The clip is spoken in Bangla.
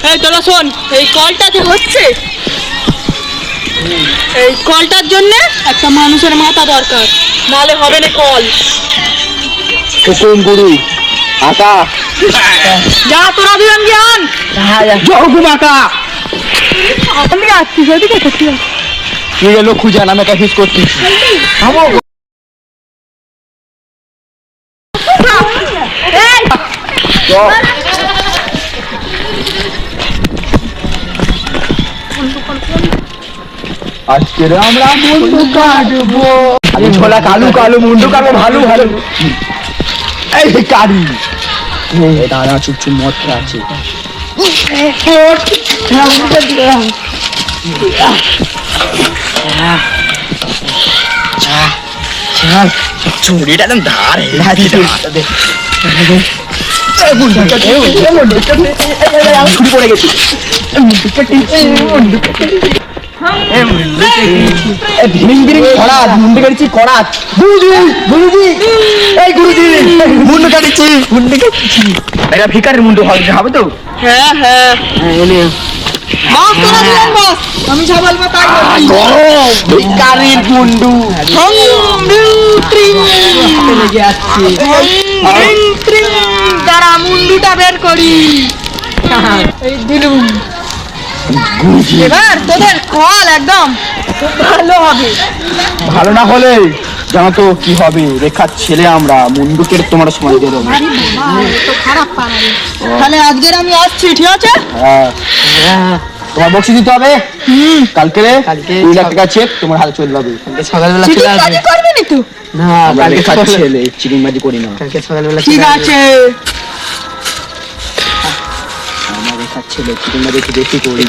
এই তোরা শোন, এই কলটা যে হচ্ছে, এই কলটার জন্য একটা মানুষের মাথা দরকার, নালে হবে না কল। হুকুম গুরু আকা, যা তোরা দুজন জ্ঞান হুকুম আকা। আসছিস ওদিকে কি গেল খুঁজান, আমি একটা ফিস করছি। আজকে আমরা মুন্ডু কাটবো, আমি ছোলা কালু কালু মুন্ডু কাটবো, ভালো ভালো। এই কারি দাঁড়া, চুপ চুপ মদ খেয়ে আছে। চুরিটা একদম ধারে পড়ে গেছি। ভিকারের মুন্ডু হবে তো? হ্যাঁ হ্যাঁ, আমি যা বলবো তাই ভিকারির মুন্ডু তারা মুন্ডুটা বের করি। এই দিলুম এবার তোদের কল একদম ভালো হবে। ভালো না হলে জানো তো কি হবে, রেখার ছেলে আমরা, মুন্ডুকে তোমার সময় দিয়ে দেবো। খারাপ পারে, তাহলে আজকের আমি আসছি, ঠিক আছে? হ্যাঁ, তোমার বক্সি দিতে হবে। কালকে 2 লাখ টাকা চেক তোমার হাতে চলে যাবে। সকালবেলা করবি নি তো? না, কালকে ছেলে চিটিংবাজি করি না। কালকে সকালবেলা ঠিক আছে, আমার রেখার ছেলে চিটিংবাজি একটু বেশি করি।